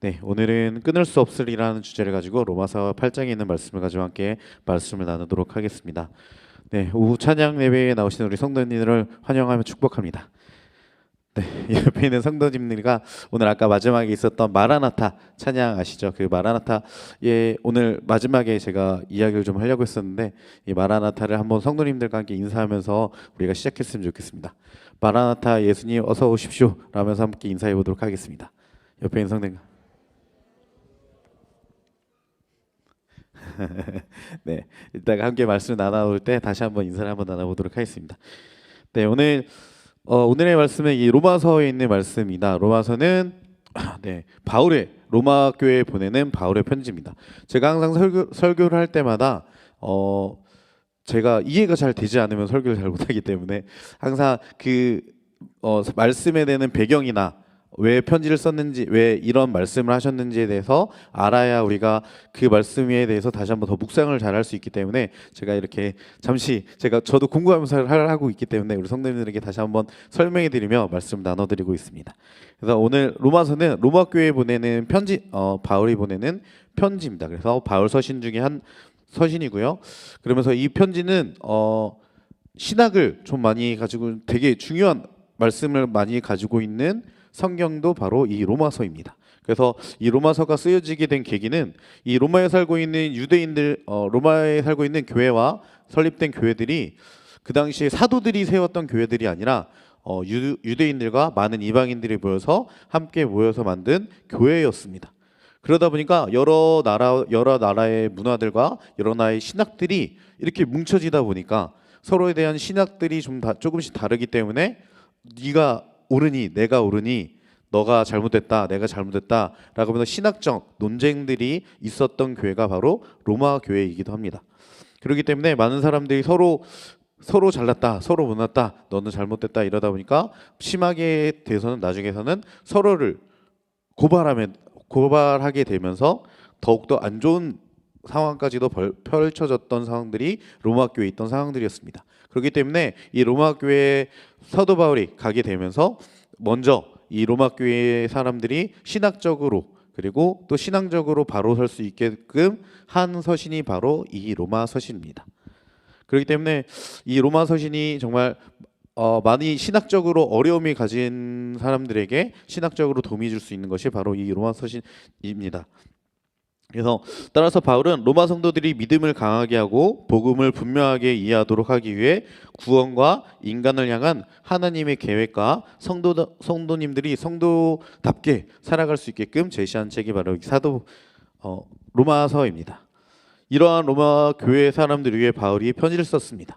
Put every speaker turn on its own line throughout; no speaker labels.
네, 오늘은 끊을 수 없으리라는 주제를 가지고 로마서 8장에 있는 말씀을 가지고 함께 말씀을 나누도록 하겠습니다. 네, 오후 찬양 예배에 나오신 우리 성도님들을 환영하며 축복합니다. 네, 옆에 있는 성도님들과 오늘 아까 마지막에 있었던 마라나타 찬양 아시죠? 그 마라나타의 오늘 마지막에 제가 이야기를 좀 하려고 했었는데 이 마라나타를 한번 성도님들과 함께 인사하면서 우리가 시작했으면 좋겠습니다. 마라나타 예수님 어서 오십시오 라면서 함께 인사해 보도록 하겠습니다. 옆에 있는 성도님. 네, 이따가 함께 말씀을 나눠볼 때 다시 한번 인사를 한번 나눠보도록 하겠습니다. 네, 오늘의 말씀은 이 로마서에 있는 말씀입니다. 로마서는 네, 바울의 로마 교회에 보내는 바울의 편지입니다. 제가 항상 설교를 할 때마다 제가 이해가 잘 되지 않으면 설교를 잘 못하기 때문에 항상 그 말씀에 대한 배경이나 왜 편지를 썼는지, 왜 이런 말씀을 하셨는지에 대해서 알아야 우리가 그 말씀에 대해서 다시 한번 더 묵상을 잘 할 수 있기 때문에 제가 이렇게 잠시 저도 공부하면서 하고 있기 때문에 우리 성도님들에게 다시 한번 설명해 드리며 말씀 나눠 드리고 있습니다. 그래서 오늘 로마서는 로마 교회에 보내는 편지, 바울이 보내는 편지입니다. 그래서 바울 서신 중에 한 서신이고요. 그러면서 이 편지는 신학을 좀 많이 가지고 되게 중요한 말씀을 많이 가지고 있는 성경도 바로 이 로마서입니다. 그래서 이 로마서가 쓰여지게 된 계기는 이 로마에 살고 있는 유대인들, 로마에 살고 있는 교회와 설립된 교회들이 그 당시에 사도들이 세웠던 교회들이 아니라 유대인들과 많은 이방인들이 모여서 함께 모여서 만든 교회였습니다. 그러다 보니까 여러 나라의 문화들과 여러 나라의 신학들이 이렇게 뭉쳐지다 보니까 서로에 대한 신학들이 조금씩 다르기 때문에 네가 옳으니 내가 옳으니 너가 잘못됐다 내가 잘못됐다 라고 하면서 신학적 논쟁들이 있었던 교회가 바로 로마 교회이기도 합니다. 그렇기 때문에 많은 사람들이 서로 잘났다 서로 못났다 너는 잘못됐다 이러다 보니까 심하게 돼서는 나중에서는 서로를 고발하게 되면서 더욱더 안 좋은 상황까지도 펼쳐졌던 상황들이 로마 교회에 있던 상황들이었습니다. 그렇기 때문에 이 로마 교회에 사도 바울이 가게 되면서 먼저 이 로마 교회 사람들이 신학적으로 그리고 또 신앙적으로 바로 설 수 있게끔 한 서신이 바로 이 로마 서신입니다. 그렇기 때문에 이 로마 서신이 정말 많이 신학적으로 어려움이 가진 사람들에게 신학적으로 도움이 줄 수 있는 것이 바로 이 로마 서신입니다. 그래서 따라서 바울은 로마 성도들이 믿음을 강하게 하고 복음을 분명하게 이해하도록 하기 위해 구원과 인간을 향한 하나님의 계획과 성도님들이 성도답게 살아갈 수 있게끔 제시한 책이 바로 로마서입니다. 이러한 로마 교회 사람들을 위해 바울이 편지를 썼습니다.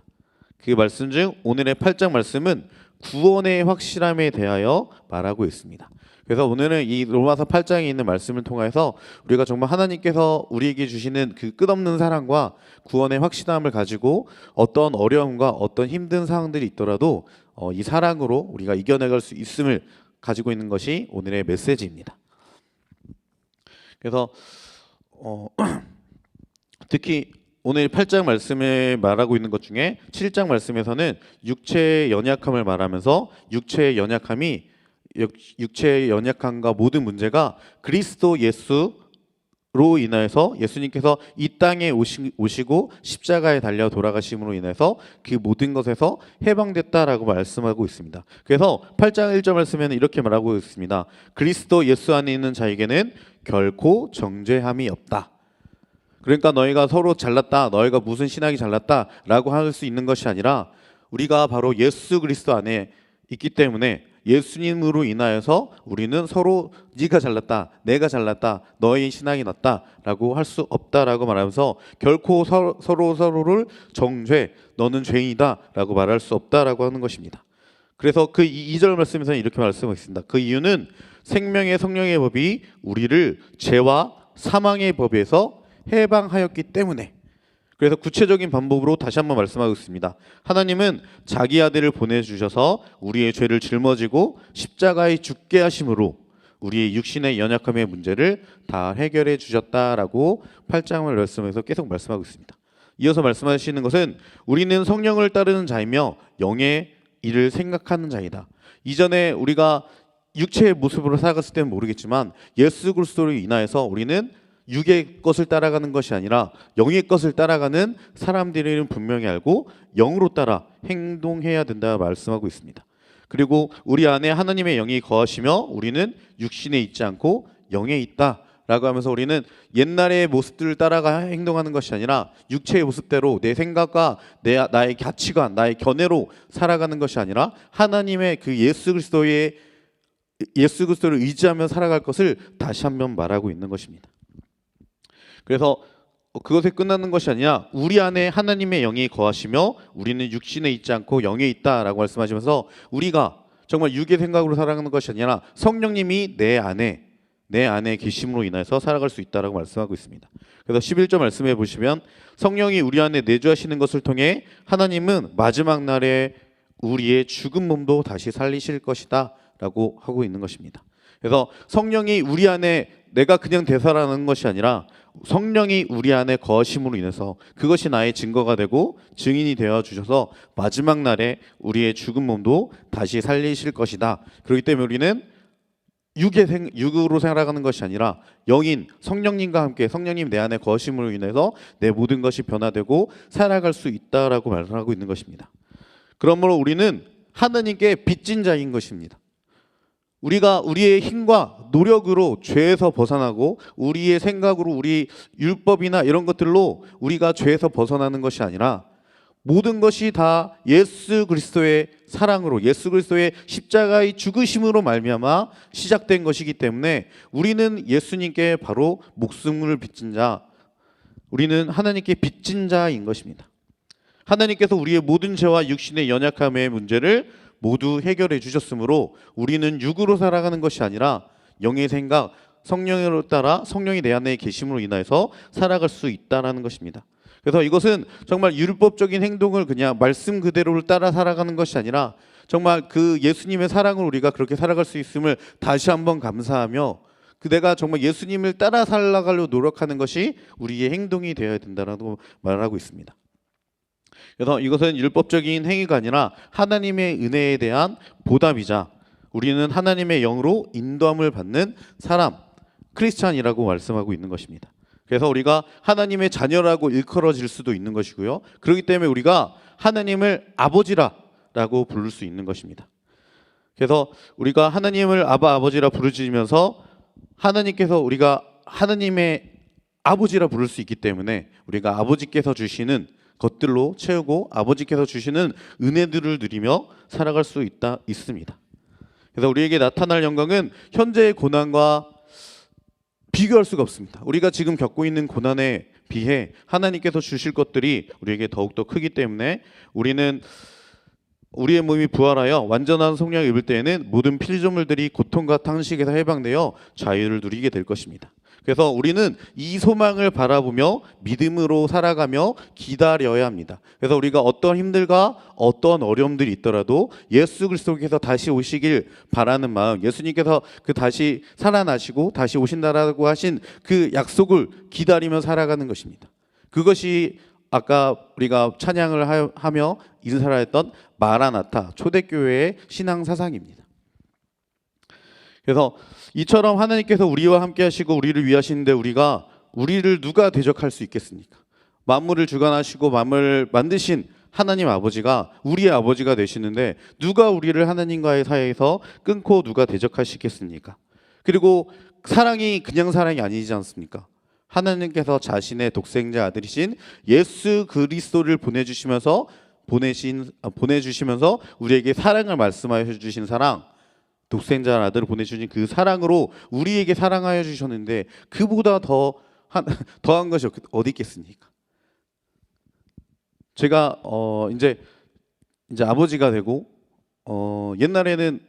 그 말씀 중 오늘의 8장 말씀은 구원의 확실함에 대하여 말하고 있습니다. 그래서 오늘은 이 로마서 8장에 있는 말씀을 통해서 우리가 정말 하나님께서 우리에게 주시는 그 끝없는 사랑과 구원의 확실함을 가지고 어떤 어려움과 어떤 힘든 상황들이 있더라도 이 사랑으로 우리가 이겨내갈 수 있음을 가지고 있는 것이 오늘의 메시지입니다. 그래서 특히 오늘 8장 말씀에 말하고 있는 것 중에 7장 말씀에서는 육체의 연약함을 말하면서 육체의 연약함과 모든 문제가 그리스도 예수로 인하여서 예수님께서 이 땅에 오시고 십자가에 달려 돌아가심으로 인해서 그 모든 것에서 해방됐다라고 말씀하고 있습니다. 그래서 8장 1절 말씀에는 이렇게 말하고 있습니다. 그리스도 예수 안에 있는 자에게는 결코 정죄함이 없다. 그러니까 너희가 서로 잘났다, 너희가 무슨 신학이 잘났다라고 할 수 있는 것이 아니라 우리가 바로 예수 그리스도 안에 있기 때문에 예수님으로 인하여서 우리는 서로 네가 잘났다, 내가 잘났다, 너의 신앙이 낫다라고 할 수 없다라고 말하면서 결코 서로를 정죄, 너는 죄인이다라고 말할 수 없다라고 하는 것입니다. 그래서 그 2절 말씀에서는 이렇게 말씀하고 있습니다. 그 이유는 생명의 성령의 법이 우리를 죄와 사망의 법에서 해방하였기 때문에. 그래서 구체적인 방법으로 다시 한번 말씀하고 있습니다. 하나님은 자기 아들을 보내주셔서 우리의 죄를 짊어지고 십자가에 죽게 하심으로 우리의 육신의 연약함의 문제를 다 해결해 주셨다라고 8장을 말씀해서 계속 말씀하고 있습니다. 이어서 말씀하시는 것은 우리는 성령을 따르는 자이며 영의 일을 생각하는 자이다. 이전에 우리가 육체의 모습으로 살아갔을 때는 모르겠지만 예수 그리스도로 인하여서 우리는 육의 것을 따라가는 것이 아니라 영의 것을 따라가는 사람들이는 분명히 알고 영으로 따라 행동해야 된다 말씀하고 있습니다. 그리고 우리 안에 하나님의 영이 거하시며 우리는 육신에 있지 않고 영에 있다 라고 하면서 우리는 옛날의 모습들을 따라가 행동하는 것이 아니라 육체의 모습대로 내 생각과 나의 가치관, 나의 견해로 살아가는 것이 아니라 하나님의 그 예수 그리스도를 의지하며 살아갈 것을 다시 한번 말하고 있는 것입니다. 그래서 그것에 끝나는 것이 아니라 우리 안에 하나님의 영이 거하시며 우리는 육신에 있지 않고 영에 있다라고 말씀하시면서 우리가 정말 육의 생각으로 살아가는 것이 아니라 성령님이 내 안에 계심으로 인해서 살아갈 수 있다라고 말씀하고 있습니다. 그래서 11절 말씀해 보시면 성령이 우리 안에 내주하시는 것을 통해 하나님은 마지막 날에 우리의 죽은 몸도 다시 살리실 것이다 라고 하고 있는 것입니다. 그래서 성령이 우리 안에 내가 그냥 되살아나는 것이 아니라 성령이 우리 안에 거하심으로 인해서 그것이 나의 증거가 되고 증인이 되어 주셔서 마지막 날에 우리의 죽은 몸도 다시 살리실 것이다. 그렇기 때문에 우리는 육으로 살아가는 것이 아니라 영인 성령님과 함께 성령님 내 안에 거하심으로 인해서 내 모든 것이 변화되고 살아갈 수 있다라고 말하고 있는 것입니다. 그러므로 우리는 하나님께 빚진 자인 것입니다. 우리가 우리의 힘과 노력으로 죄에서 벗어나고 우리의 생각으로 우리 율법이나 이런 것들로 우리가 죄에서 벗어나는 것이 아니라 모든 것이 다 예수 그리스도의 사랑으로 예수 그리스도의 십자가의 죽으심으로 말미암아 시작된 것이기 때문에 우리는 예수님께 바로 목숨을 빚진 자, 우리는 하나님께 빚진 자인 것입니다. 하나님께서 우리의 모든 죄와 육신의 연약함의 문제를 모두 해결해 주셨으므로 우리는 육으로 살아가는 것이 아니라 영의 생각, 성령으로 따라 성령이 내 안에 계심으로 인하여서 살아갈 수 있다라는 것입니다. 그래서 이것은 정말 율법적인 행동을 그냥 말씀 그대로를 따라 살아가는 것이 아니라 정말 그 예수님의 사랑을 우리가 그렇게 살아갈 수 있음을 다시 한번 감사하며 내가 정말 예수님을 따라 살아가려고 노력하는 것이 우리의 행동이 되어야 된다라고 말하고 있습니다. 그래서 이것은 율법적인 행위가 아니라 하나님의 은혜에 대한 보답이자 우리는 하나님의 영으로 인도함을 받는 사람, 크리스찬이라고 말씀하고 있는 것입니다. 그래서 우리가 하나님의 자녀라고 일컬어질 수도 있는 것이고요. 그렇기 때문에 우리가 하나님을 아버지라고 부를 수 있는 것입니다. 그래서 우리가 하나님을 아버지라 부르짖으면서 하나님께서 우리가 하나님의 아버지라 부를 수 있기 때문에 우리가 아버지께서 주시는 것들로 채우고 아버지께서 주시는 은혜들을 누리며 살아갈 수 있습니다. 그래서 우리에게 나타날 영광은 현재의 고난과 비교할 수가 없습니다. 우리가 지금 겪고 있는 고난에 비해 하나님께서 주실 것들이 우리에게 더욱더 크기 때문에 우리는 우리의 몸이 부활하여 완전한 성령을 입을 때에는 모든 피조물들이 고통과 탄식에서 해방되어 자유를 누리게 될 것입니다. 그래서 우리는 이 소망을 바라보며 믿음으로 살아가며 기다려야 합니다. 그래서 우리가 어떤 힘들과 어떤 어려움들이 있더라도 예수 그리스도께서 다시 오시길 바라는 마음, 예수님께서 그 다시 살아나시고 다시 오신다라고 하신 그 약속을 기다리며 살아가는 것입니다. 그것이 아까 우리가 찬양을 하며 인사했던 마라나타 초대교회의 신앙 사상입니다. 그래서 이처럼 하나님께서 우리와 함께 하시고 우리를 위하시는데 우리를 누가 대적할 수 있겠습니까? 만물을 주관하시고 만물을 만드신 하나님 아버지가 우리의 아버지가 되시는데 누가 우리를 하나님과의 사이에서 끊고 누가 대적하시겠습니까? 그리고 사랑이 그냥 사랑이 아니지 않습니까? 하나님께서 자신의 독생자 아들이신 예수 그리스도를 보내주시면서 우리에게 사랑을 말씀하여 주신 사랑, 독생자 아들을 보내주신 그 사랑으로 우리에게 사랑하여 주셨는데 그보다 더한 것이 어디 있겠습니까? 제가 이제 아버지가 되고 옛날에는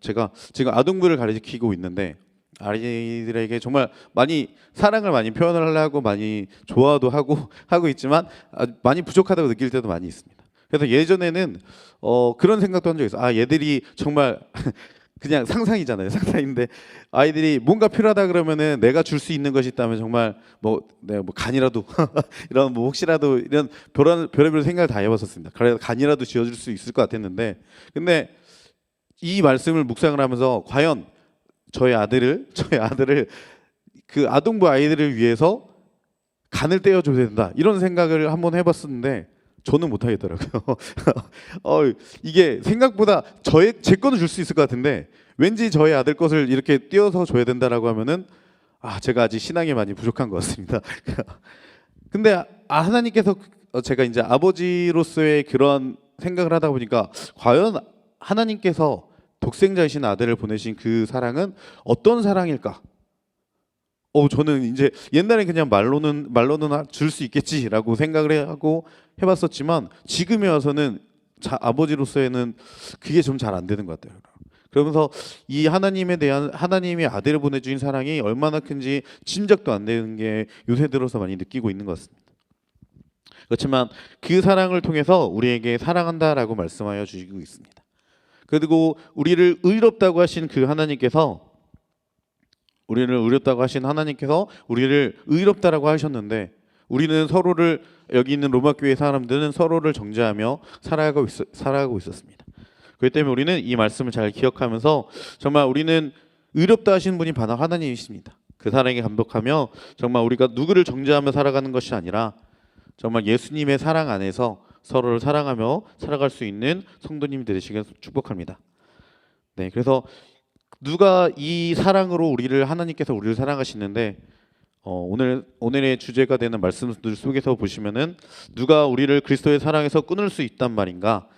제가 지금 아동부를 가르치고 있는데 아이들에게 정말 많이 사랑을 많이 표현을 하려고 많이 좋아도 하고 있지만 많이 부족하다고 느낄 때도 많이 있습니다. 그래서 예전에는 그런 생각도 한 적이 있어요. 얘들이 정말 그냥 상상이잖아요. 상상인데 아이들이 뭔가 필요하다 그러면은 내가 줄 수 있는 것이 있다면 정말 내가 간이라도 이런 혹시라도 이런 별의별 생각을 다 해봤었습니다. 그래서 간이라도 지어줄 수 있을 것 같았는데 근데 이 말씀을 묵상을 하면서 과연 저의 아들을 그 아동부 아이들을 위해서 간을 떼어줘야 된다 이런 생각을 한번 해봤었는데 저는 못하겠더라고요. 이게 생각보다 제 거는 줄 수 있을 것 같은데 왠지 저의 아들 것을 이렇게 띄어서 줘야 된다라고 하면은 제가 아직 신앙이 많이 부족한 것 같습니다. 근데 하나님께서 제가 이제 아버지로서의 그런 생각을 하다 보니까 과연 하나님께서 독생자이신 아들을 보내신 그 사랑은 어떤 사랑일까? 저는 이제 옛날에 그냥 말로는 줄 수 있겠지라고 생각을 하고 해봤었지만 지금에 와서는 아버지로서에는 그게 좀 잘 안 되는 것 같아요. 그러면서 이 하나님에 대한 하나님의 아들을 보내주신 사랑이 얼마나 큰지 짐작도 안 되는 게 요새 들어서 많이 느끼고 있는 것 같습니다. 그렇지만 그 사랑을 통해서 우리에게 사랑한다라고 말씀하여 주시고 있습니다. 그리고 우리를 의롭다고 하신 그 하나님께서 우리를 의롭다라고 하셨는데 우리는 서로를 여기 있는 로마 교회 사람들은 서로를 정죄하며 살아가고 있었습니다. 그렇기 때문에 우리는 이 말씀을 잘 기억하면서 정말 우리는 의롭다 하신 분이 바로 하나님이십니다. 그 사랑에 감독하며 정말 우리가 누구를 정죄하며 살아가는 것이 아니라 정말 예수님의 사랑 안에서 서로를 사랑하며 살아갈 수 있는 성도님이 되시길 축복합니다. 네, 그래서 누가 이 사랑으로 하나님께서 우리를 사랑하시는데 오늘의 주제가 되는 말씀들 속에서 보시면은 누가 우리를 그리스도의 사랑에서 끊을 수 있단 말인가?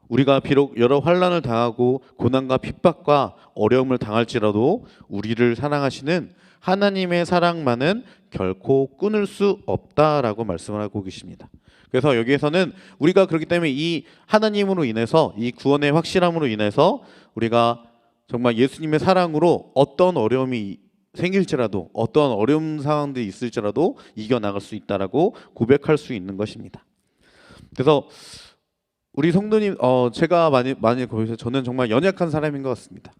우리가 비록 여러 환난을 당하고 고난과 핍박과 어려움을 당할지라도 우리를 사랑하시는 하나님의 사랑만은 결코 끊을 수 없다라고 말씀을 하고 계십니다. 그래서 여기에서는 우리가 그렇기 때문에 이 하나님으로 인해서 이 구원의 확실함으로 인해서 우리가 정말 예수님의 사랑으로 어떤 어려움이 생길지라도 어떤 어려운 상황들이 있을지라도 이겨나갈 수 있다라고 고백할 수 있는 것입니다. 그래서 우리 성도님 제가 많이 보여서 저는 정말 연약한 사람인 것 같습니다.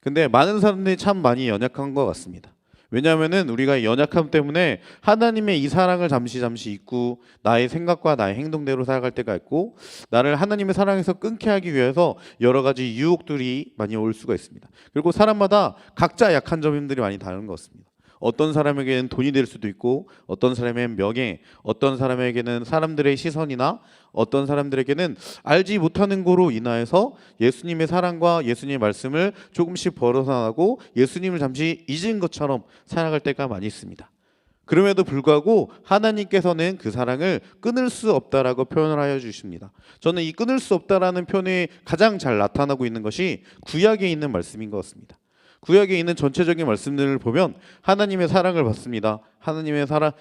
근데 많은 사람들이 참 많이 연약한 것 같습니다. 왜냐하면은 우리가 연약함 때문에 하나님의 이 사랑을 잠시 잊고 나의 생각과 나의 행동대로 살아갈 때가 있고 나를 하나님의 사랑에서 끊게 하기 위해서 여러 가지 유혹들이 많이 올 수가 있습니다. 그리고 사람마다 각자 약한 점들이 많이 다른 것 같습니다. 어떤 사람에게는 돈이 될 수도 있고 어떤 사람에게는 명예, 어떤 사람에게는 사람들의 시선이나 어떤 사람들에게는 알지 못하는 거로 인하여서 예수님의 사랑과 예수님의 말씀을 조금씩 벗어나고 예수님을 잠시 잊은 것처럼 살아갈 때가 많이 있습니다. 그럼에도 불구하고 하나님께서는 그 사랑을 끊을 수 없다라고 표현을 하여 주십니다. 저는 이 끊을 수 없다라는 표현이 가장 잘 나타나고 있는 것이 구약에 있는 말씀인 것 같습니다. 구약에 있는 전체적인 말씀들을 보면 하나님의 사랑을 받습니다. 하나님의 사랑을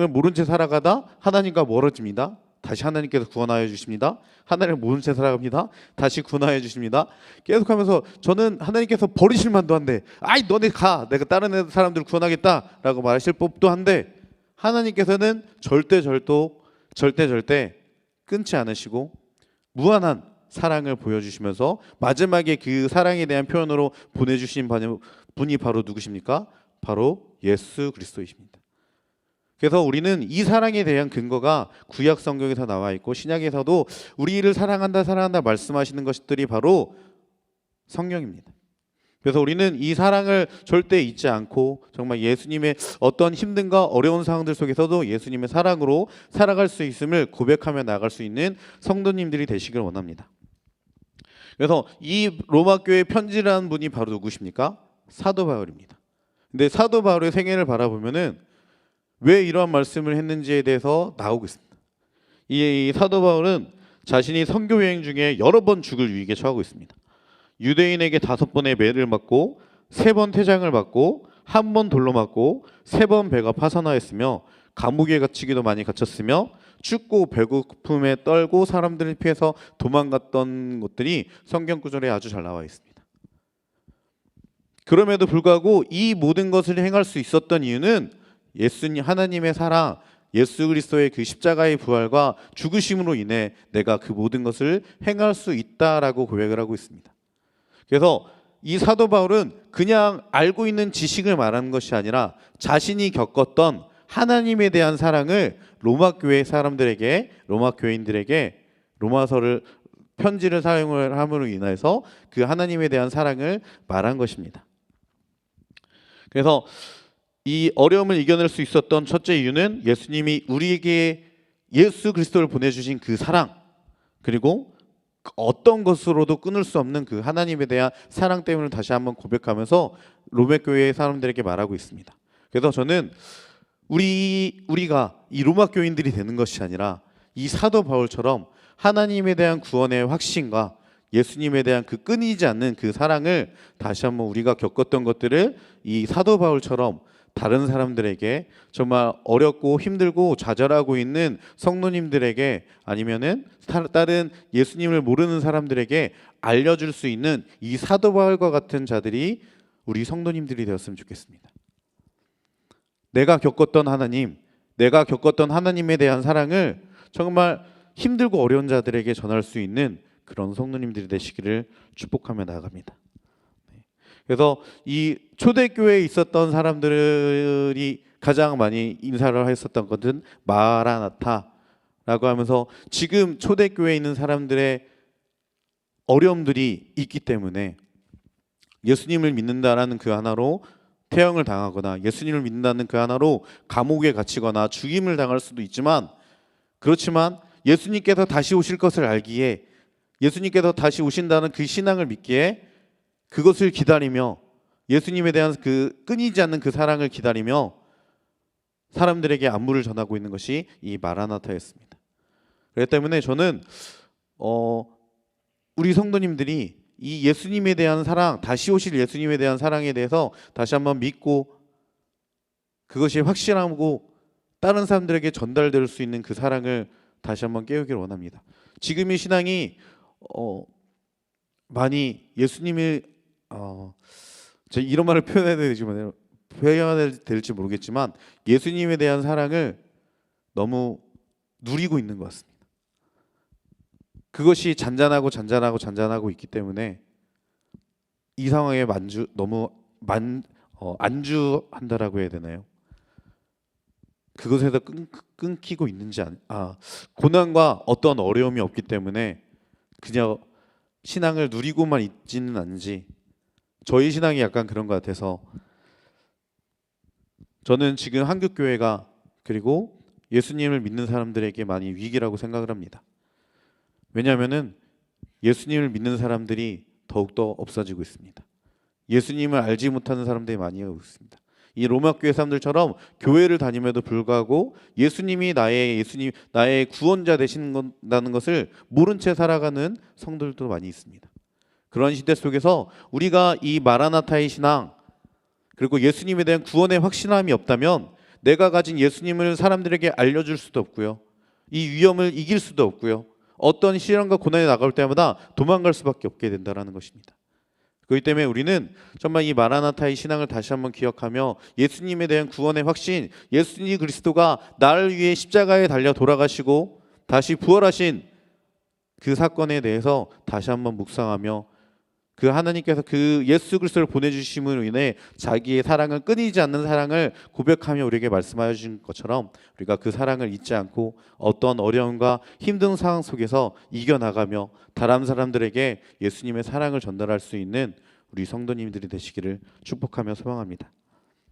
모른 채 살아가다 하나님과 멀어집니다. 다시 하나님께서 구원하여 주십니다. 하나님을 모른 채 살아갑니다. 다시 구원하여 주십니다. 계속하면서 저는 하나님께서 버리실 만도 한데 너네 가, 내가 다른 사람들을 구원하겠다라고 말하실 법도 한데 하나님께서는 절대 끊지 않으시고 무한한 사랑을 보여주시면서 마지막에 그 사랑에 대한 표현으로 보내주신 분이 바로 누구십니까? 바로 예수 그리스도이십니다. 그래서 우리는 이 사랑에 대한 근거가 구약 성경에서 나와 있고 신약에서도 우리를 사랑한다 말씀하시는 것들이 바로 성령입니다. 그래서 우리는 이 사랑을 절대 잊지 않고 정말 예수님의 어떤 힘든가 어려운 상황들 속에서도 예수님의 사랑으로 살아갈 수 있음을 고백하며 나아갈 수 있는 성도님들이 되시길 원합니다. 그래서 이 로마 교회 편지라는 분이 바로 누구십니까? 사도 바울입니다. 근데 사도 바울의 생애를 바라보면은 왜 이러한 말씀을 했는지에 대해서 나오고 있습니다. 이 사도 바울은 자신이 선교 여행 중에 여러 번 죽을 위기에 처하고 있습니다. 유대인에게 5번의 매를 맞고 3번 태장을 받고 1번 돌로 맞고 3번 배가 파산하였으며 감옥에 갇히기도 많이 갇혔으며 춥고 배고픔에 떨고 사람들을 피해서 도망갔던 것들이 성경 구절에 아주 잘 나와 있습니다. 그럼에도 불구하고 이 모든 것을 행할 수 있었던 이유는 예수님 하나님의 사랑, 예수 그리스도의 그 십자가의 부활과 죽으심으로 인해 내가 그 모든 것을 행할 수 있다라고 고백을 하고 있습니다. 그래서 이 사도 바울은 그냥 알고 있는 지식을 말하는 것이 아니라 자신이 겪었던 하나님에 대한 사랑을 로마 교회 사람들에게, 로마 교인들에게 로마서를 편지를 사용을 함으로 인해서 그 하나님에 대한 사랑을 말한 것입니다. 그래서 이 어려움을 이겨낼 수 있었던 첫째 이유는 예수님이 우리에게 예수 그리스도를 보내주신 그 사랑, 그리고 어떤 것으로도 끊을 수 없는 그 하나님에 대한 사랑 때문을 다시 한번 고백하면서 로마 교회 사람들에게 말하고 있습니다. 그래서 저는 우리가 이 로마 교인들이 되는 것이 아니라 이 사도 바울처럼 하나님에 대한 구원의 확신과 예수님에 대한 그 끊이지 않는 그 사랑을 다시 한번 우리가 겪었던 것들을 이 사도 바울처럼 다른 사람들에게, 정말 어렵고 힘들고 좌절하고 있는 성도님들에게, 아니면은 다른 예수님을 모르는 사람들에게 알려줄 수 있는 이 사도 바울과 같은 자들이 우리 성도님들이 되었으면 좋겠습니다. 내가 겪었던 하나님, 내가 겪었던 하나님에 대한 사랑을 정말 힘들고 어려운 자들에게 전할 수 있는 그런 성도님들이 되시기를 축복하며 나아갑니다. 그래서 이 초대교회에 있었던 사람들이 가장 많이 인사를 했었던 것은 마라나타라고 하면서, 지금 초대교회에 있는 사람들의 어려움들이 있기 때문에 예수님을 믿는다라는 그 하나로 태형을 당하거나 예수님을 믿는다는 그 하나로 감옥에 갇히거나 죽임을 당할 수도 있지만, 그렇지만 예수님께서 다시 오실 것을 알기에, 예수님께서 다시 오신다는 그 신앙을 믿기에 그것을 기다리며, 예수님에 대한 그 끊이지 않는 그 사랑을 기다리며 사람들에게 안부를 전하고 있는 것이 이 마라나타였습니다. 그렇기 때문에 저는 우리 성도님들이 이 예수님에 대한 사랑, 다시 오실 예수님에 대한 사랑에 대해서 다시 한번 믿고 그것이 확실하고 다른 사람들에게 전달될 수 있는 그 사랑을 다시 한번 깨우기를 원합니다. 지금의 신앙이 많이 예수님을 제가 이런 말을 표현해야 될지 모르겠지만 예수님에 대한 사랑을 너무 누리고 있는 것 같습니다. 그것이 잔잔하고 있기 때문에 이 상황에 너무 안주한다라고 해야 되나요? 그것에서 끊기고 있는지 고난과 어떤 어려움이 없기 때문에 그냥 신앙을 누리고만 있지는 않은지, 저희 신앙이 약간 그런 것 같아서 저는 지금 한국교회가, 그리고 예수님을 믿는 사람들에게 많이 위기라고 생각을 합니다. 왜냐하면은 예수님을 믿는 사람들이 더욱더 없어지고 있습니다. 예수님을 알지 못하는 사람들이 많이 오고 있습니다. 이 로마 교회 사람들처럼 교회를 다님에도 불구하고 예수님이 나의 구원자 되신다는 것을 모른 채 살아가는 성도들도 많이 있습니다. 그런 시대 속에서 우리가 이 마라나타의 신앙, 그리고 예수님에 대한 구원의 확신함이 없다면 내가 가진 예수님을 사람들에게 알려줄 수도 없고요, 이 위험을 이길 수도 없고요, 어떤 시련과 고난이 나갈 때마다 도망갈 수밖에 없게 된다는 것입니다. 그렇기 때문에 우리는 정말 이 마라나타의 신앙을 다시 한번 기억하며 예수님에 대한 구원의 확신, 예수님 그리스도가 나를 위해 십자가에 달려 돌아가시고 다시 부활하신 그 사건에 대해서 다시 한번 묵상하며, 그 하나님께서 그 예수 그리스도를 보내주심으로 인해 자기의 사랑을, 끊이지 않는 사랑을 고백하며 우리에게 말씀하여 주신 것처럼 우리가 그 사랑을 잊지 않고 어떤 어려움과 힘든 상황 속에서 이겨나가며 다른 사람들에게 예수님의 사랑을 전달할 수 있는 우리 성도님들이 되시기를 축복하며 소망합니다.